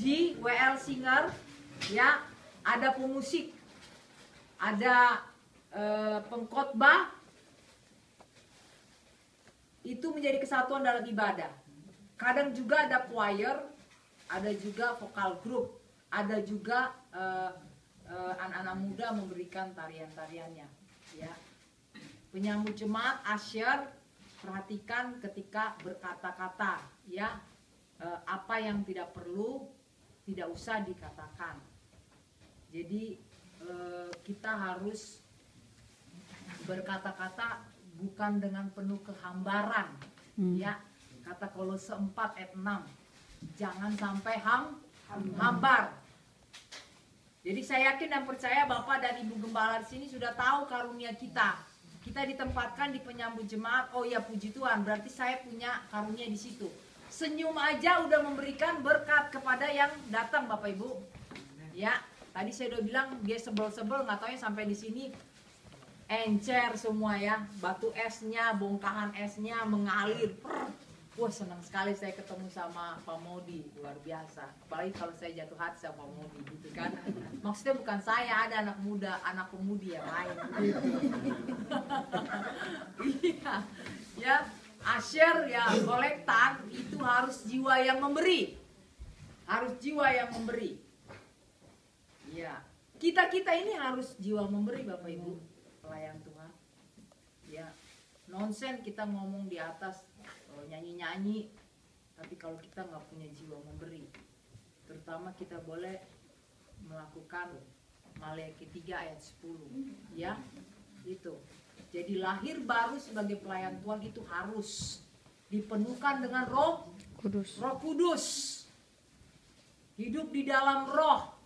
PhD, WL singer, ya, ada pemusik, ada pengkhotbah. Itu menjadi kesatuan dalam ibadah. Kadang juga ada choir, ada juga vokal group, ada juga anak-anak muda memberikan tarian-tariannya, ya. Penyambut jemaat, usher, perhatikan ketika berkata-kata, ya, apa yang tidak perlu tidak usah dikatakan. Jadi kita harus berkata-kata bukan dengan penuh kehambaran, ya. Kata Kolose 4 ayat 6, jangan sampai hambar. Jadi saya yakin dan percaya Bapak dan Ibu Gembala di sini sudah tahu karunia kita. Kita ditempatkan di penyambut jemaat. Oh ya, puji Tuhan, berarti saya punya karunia di situ. Senyum aja udah memberikan berkat kepada yang datang, Bapak Ibu. Ya, tadi saya udah bilang dia sebel-sebel, nggak taunya sampai di sini encer semua, ya. Batu esnya, bongkahan esnya mengalir. Wah, senang sekali saya ketemu sama Pak Modi, luar biasa. Apalagi kalau saya jatuh hati sama Pak Modi, gitu kan. Maksudnya bukan saya, ada anak muda, anak pemudi yang lain. Iya, ya, usher, ya, kolektan itu harus jiwa yang memberi, harus jiwa yang memberi. Ya, kita ini harus jiwa memberi, Bapak Ibu, pelayan Tuhan. Ya, nonsen kita ngomong di atas, nyanyi-nyanyi, tapi kalau kita nggak punya jiwa memberi, terutama kita boleh melakukan Maleakhi 3 ayat 10, ya, itu. Jadi lahir baru sebagai pelayan Tuhan itu harus dipenuhkan dengan Roh Kudus, hidup di dalam Roh.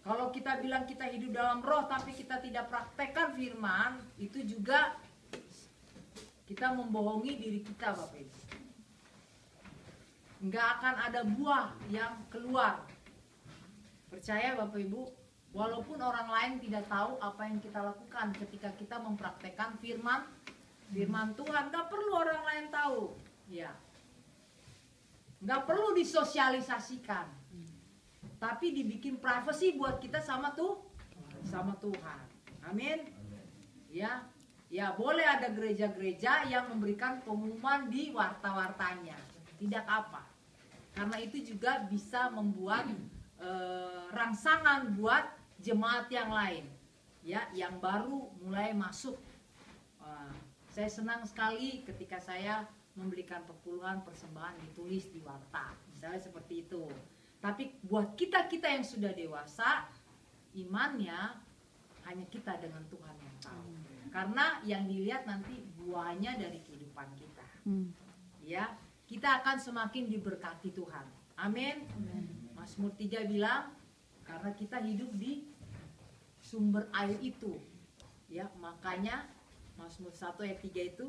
Kalau kita bilang kita hidup dalam Roh tapi kita tidak praktekkan firman, itu juga kita membohongi diri kita, Bapak Ibu. Nggak akan ada buah yang keluar. Percaya Bapak Ibu, walaupun orang lain tidak tahu apa yang kita lakukan ketika kita mempraktekkan firman Tuhan, nggak perlu orang lain tahu, ya. Nggak perlu disosialisasikan, tapi dibikin privasi buat kita sama Tuhan. Amin. Ya. Ya, boleh ada gereja-gereja yang memberikan pengumuman di warta-wartanya. Tidak apa. Karena itu juga bisa membuat rangsangan buat jemaat yang lain. Ya, yang baru mulai masuk. Saya senang sekali ketika saya memberikan perpuluhan persembahan ditulis di warta. Misalnya seperti itu. Tapi buat kita-kita yang sudah dewasa, imannya hanya kita dengan Tuhan yang tahu. Karena yang dilihat nanti buahnya dari kehidupan kita. Ya, kita akan semakin diberkati Tuhan. Amin. Mazmur 3 bilang, karena kita hidup di sumber air itu. Ya, makanya Mazmur 1 ayat 3 itu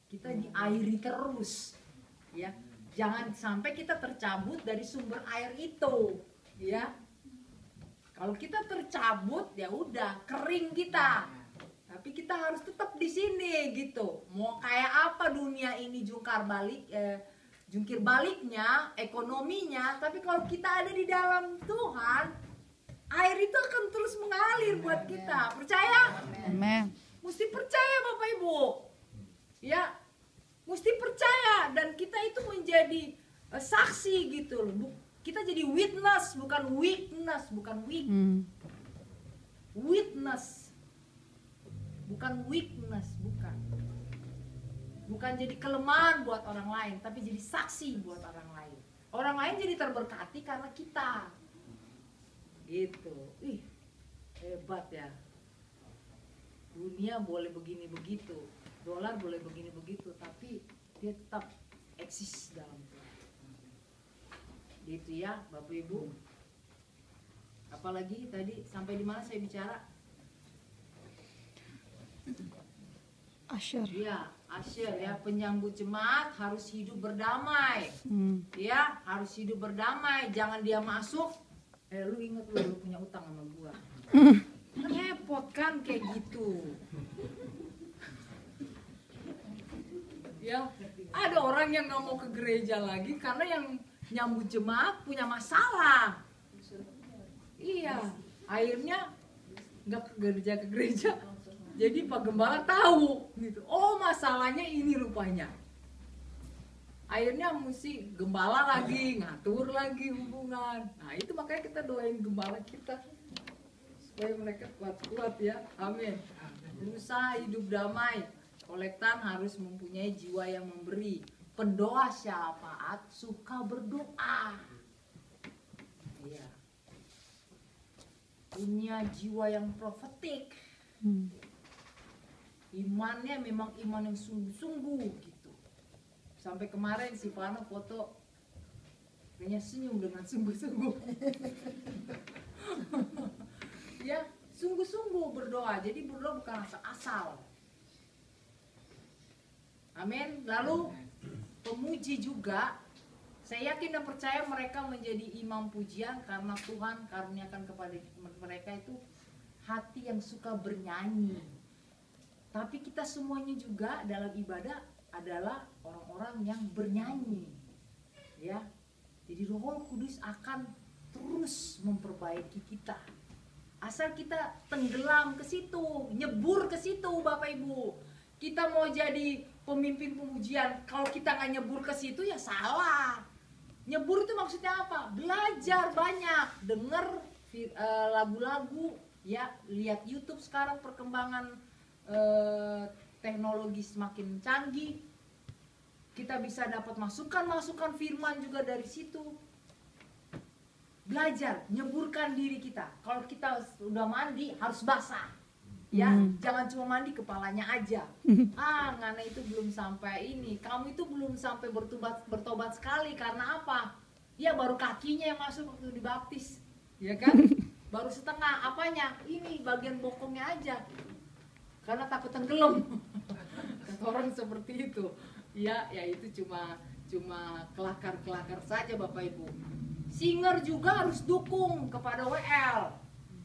kita diairi terus. Ya, jangan sampai kita tercabut dari sumber air itu. Ya. Kalau kita tercabut, ya udah kering kita. Tapi kita harus tetap di sini gitu. Mau kayak apa dunia ini jungkir baliknya, ekonominya, tapi kalau kita ada di dalam Tuhan, air itu akan terus mengalir buat kita. Percaya? Amin. Mesti percaya Bapak Ibu. Ya, mesti percaya dan kita itu menjadi saksi gitu loh. Kita jadi witness, bukan weakness, bukan weak. Witness. Bukan weakness, bukan. Bukan jadi kelemahan buat orang lain, tapi jadi saksi buat orang lain. Orang lain jadi terberkati karena kita. Gitu. Ih, hebat ya. Dunia boleh begini begitu, dolar boleh begini begitu, tapi dia tetap eksis dalam Tuhan. Gitu ya, Bapak Ibu. Apalagi tadi sampai di mana saya bicara? Usher. Ya, usher ya, penyambut jemaat harus hidup berdamai. Ya, harus hidup berdamai. Jangan dia masuk, lu inget lu punya utang sama gua. Kan repot kan kayak gitu. Ya, ada orang yang nggak mau ke gereja lagi karena nyambut jemaat punya masalah. Iya, akhirnya nggak ke gereja. Jadi Pak Gembala tahu gitu. Oh, masalahnya ini rupanya. Akhirnya mesti gembala lagi, ngatur lagi hubungan. Nah, itu makanya kita doain gembala kita supaya mereka kuat-kuat ya. Amin. Berusaha hidup damai. Kolektan harus mempunyai jiwa yang memberi. Pendoa syafaat suka berdoa. Iya. Punya jiwa yang profetik. Imannya memang iman yang sungguh-sungguh gitu. Sampai kemarin si Fano foto kayaknya senyum dengan sungguh-sungguh. Ya, sungguh-sungguh berdoa. Jadi berdoa bukan asal-asal. Amin. Lalu pemuji juga, saya yakin dan percaya mereka menjadi imam pujian karena Tuhan karuniakan kepada mereka itu hati yang suka bernyanyi. Tapi kita semuanya juga dalam ibadah adalah orang-orang yang bernyanyi. Ya. Jadi Roh Kudus akan terus memperbaiki kita. Asal kita tenggelam ke situ, nyebur ke situ Bapak Ibu. Kita mau jadi pemimpin pemujian, kalau kita nggak nyebur ke situ ya salah. Nyebur itu maksudnya apa? Belajar banyak, denger lagu-lagu, ya lihat YouTube sekarang perkembangan teknologi semakin canggih. Kita bisa dapat masukan firman juga dari situ. Belajar, nyeburkan diri kita. Kalau kita udah mandi harus basah. Ya, jangan cuma mandi kepalanya aja. Ngana itu belum sampai ini. Kamu itu belum sampai bertobat sekali. Karena apa? Ya baru kakinya yang masuk waktu dibaptis. Ya kan? Baru setengah. Apanya? Ini bagian bokongnya aja. Karena takut tenggelam. Kata orang seperti itu. Ya itu cuma kelakar-kelakar saja Bapak Ibu. Singer juga harus dukung kepada WL.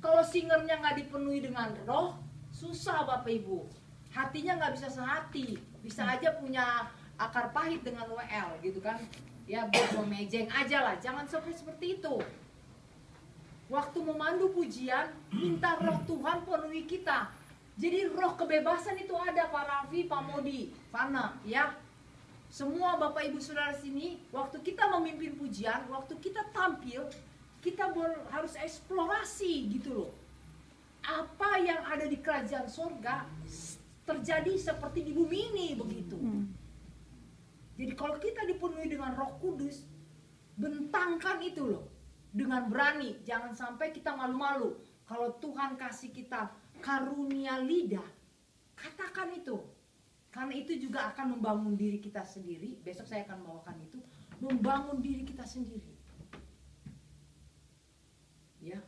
Kalau singernya nggak dipenuhi dengan roh, susah Bapak Ibu. Hatinya nggak bisa sehati. Bisa aja punya akar pahit dengan WL gitu kan. Ya buat memejeng aja lah. Jangan sampai seperti itu. Waktu memandu pujian, minta roh Tuhan penuhi kita. Jadi roh kebebasan itu ada Pak Raffi, Pak Modi, Fana ya. Semua Bapak Ibu Saudara sini, waktu kita memimpin pujian, waktu kita tampil, kita harus eksplorasi gitu loh. Apa yang ada di kerajaan sorga terjadi seperti di bumi ini begitu. Jadi kalau kita dipenuhi dengan Roh Kudus, bentangkan itu loh dengan berani. Jangan sampai kita malu-malu. Kalau Tuhan kasih kita karunia lidah, katakan itu. Karena itu juga akan membangun diri kita sendiri. Besok saya akan bawakan itu, membangun diri kita sendiri. Ya.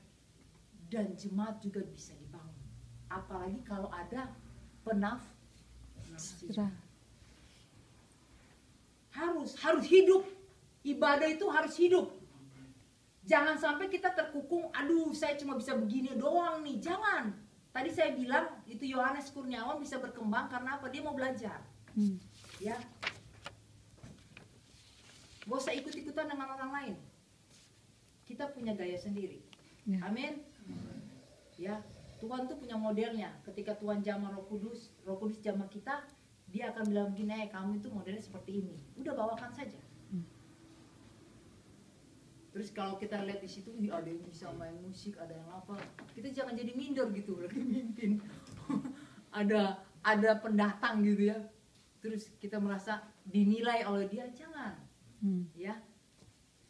Dan jemaat juga bisa dibangun. Apalagi kalau ada penafsiran. Harus hidup. Ibadah itu harus hidup. Jangan sampai kita terkukung, aduh saya cuma bisa begini doang nih. Jangan. Tadi saya bilang itu Yohanes Kurniawan bisa berkembang karena apa? Dia mau belajar. Ya. Gak usah ikut-ikutan dengan orang lain. Kita punya gaya sendiri. Amin. Ya, Tuhan tuh punya modelnya. Ketika Tuhan jamah Roh Kudus jamah kita, dia akan bilang begini, kamu itu modelnya seperti ini. Udah bawakan saja. Terus kalau kita lihat di situ, ada yang bisa main musik, ada yang apa, kita jangan jadi minder gitu lagi mimpin. ada pendatang gitu ya. Terus kita merasa dinilai oleh dia, jangan. Ya,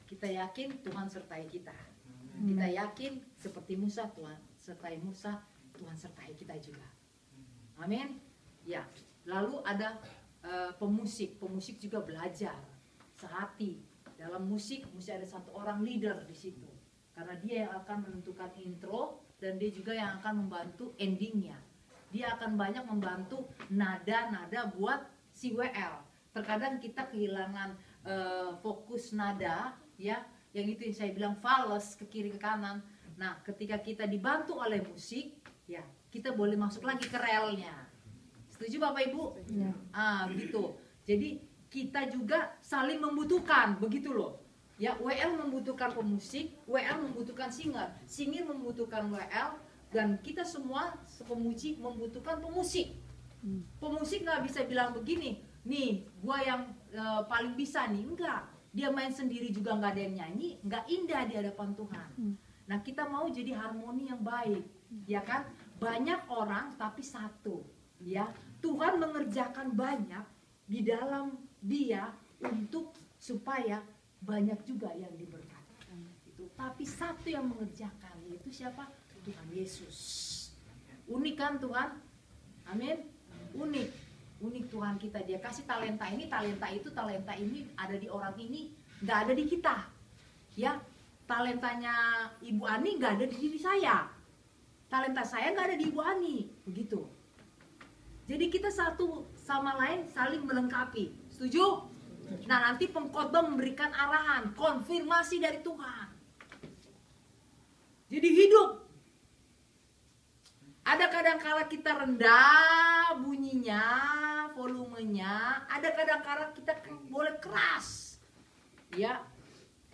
kita yakin Tuhan sertai kita. Kita yakin seperti Musa, Tuhan sertai Musa, Tuhan sertai kita juga. Amin. Ya, lalu ada pemusik juga belajar sehati. Dalam musik mesti ada satu orang leader di situ, karena dia yang akan menentukan intro dan dia juga yang akan membantu endingnya. Dia akan banyak membantu nada-nada buat si WL. Terkadang kita kehilangan fokus nada, ya, yang itu yang saya bilang fals ke kiri ke kanan. Nah, ketika kita dibantu oleh musik, ya, kita boleh masuk lagi ke relnya. Setuju Bapak Ibu? Ya. Begitu. Jadi kita juga saling membutuhkan, begitu loh. Ya, WL membutuhkan pemusik, WL membutuhkan singer, singer membutuhkan WL, dan kita semua pemuji membutuhkan pemusik. Pemusik nggak bisa bilang begini, nih gua yang paling bisa nih, enggak. Dia main sendiri juga nggak ada yang nyanyi, nggak indah di hadapan Tuhan. Nah, kita mau jadi harmoni yang baik, ya kan? Banyak orang tapi satu, ya. Tuhan mengerjakan banyak di dalam dia untuk supaya banyak juga yang diberkati. Itu, tapi satu yang mengerjakan, yaitu siapa? Tuhan Yesus. Unik kan Tuhan? Amin. Unik, unik Tuhan kita. Dia kasih talenta ini, talenta itu, talenta ini ada di orang ini, nggak ada di kita. Ya, talentanya Ibu Ani nggak ada di diri saya. Talenta saya nggak ada di Ibu Ani, begitu. Jadi kita satu sama lain saling melengkapi. Setuju? Nah, nanti pengkhotbah memberikan arahan, konfirmasi dari Tuhan. Jadi hidup. Ada kadang-kala kita rendah bunyinya, volumenya. Ada kadang-kala kita boleh keras. Ya,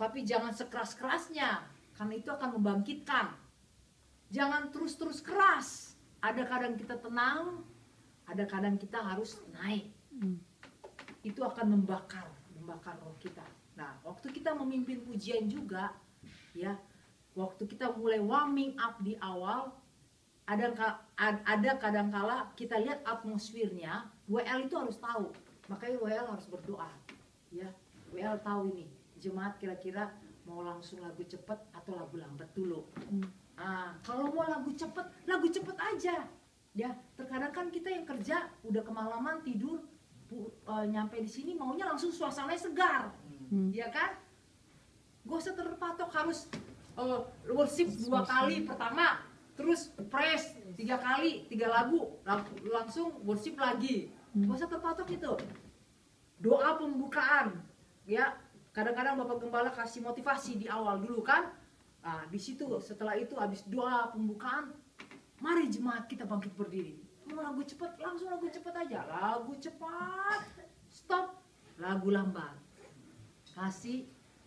tapi jangan sekeras-kerasnya, karena itu akan membangkitkan. Jangan terus-terus keras. Ada kadang kita tenang, ada kadang kita harus naik. Itu akan membakar roh kita. Nah, waktu kita memimpin pujian juga, ya, waktu kita mulai warming up di awal, ada kadang-kala kita lihat atmosfernya. WL itu harus tahu, makanya WL harus berdoa, ya. WL tahu ini jemaat kira-kira mau langsung lagu cepet atau lagu lambat dulu. Kalau mau lagu cepet aja, ya. Terkadang kan kita yang kerja udah kemalaman tidur, nyampe di sini maunya langsung suasananya segar, ya kan? Gak usah terpatok harus worship 2 kali pertama, terus praise 3 kali, 3 lagu, langsung worship lagi. Gak usah terpatok itu. Doa pembukaan, ya. Kadang-kadang Bapak Gembala kasih motivasi di awal dulu kan. Nah, di situ setelah itu habis doa pembukaan, mari jemaat kita bangkit berdiri. Mau lagu cepat, langsung lagu cepat aja. Lagu cepat, stop, lagu lambat. Kasih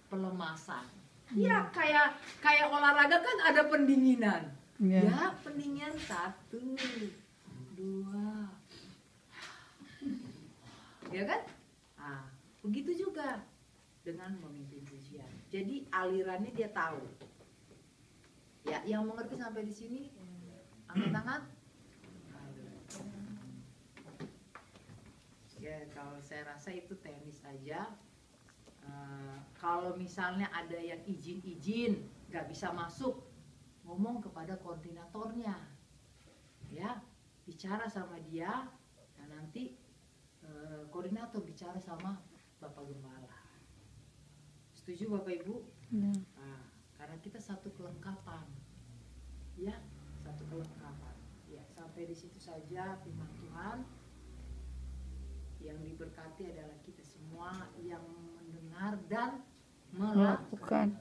pelemasan. Ya kayak olahraga kan ada pendinginan. Ya, pendinginan 1, 2. Ya kan? Begitu juga dengan memimpin pujian. Jadi alirannya dia tahu. Ya, yang mengerti sampai di sini angkat tangan. Ya, kalau saya rasa itu teknis aja. Kalau misalnya ada yang izin nggak bisa masuk, ngomong kepada koordinatornya, ya, bicara sama dia. Nah, nanti koordinator bicara sama Bapak Gembala. Setuju Bapak Ibu? Nah, karena kita satu kelengkapan, ya, satu kelengkapan. Ya, sampai di situ saja firman Tuhan. Yang diberkati adalah kita semua yang mendengar dan melakukan.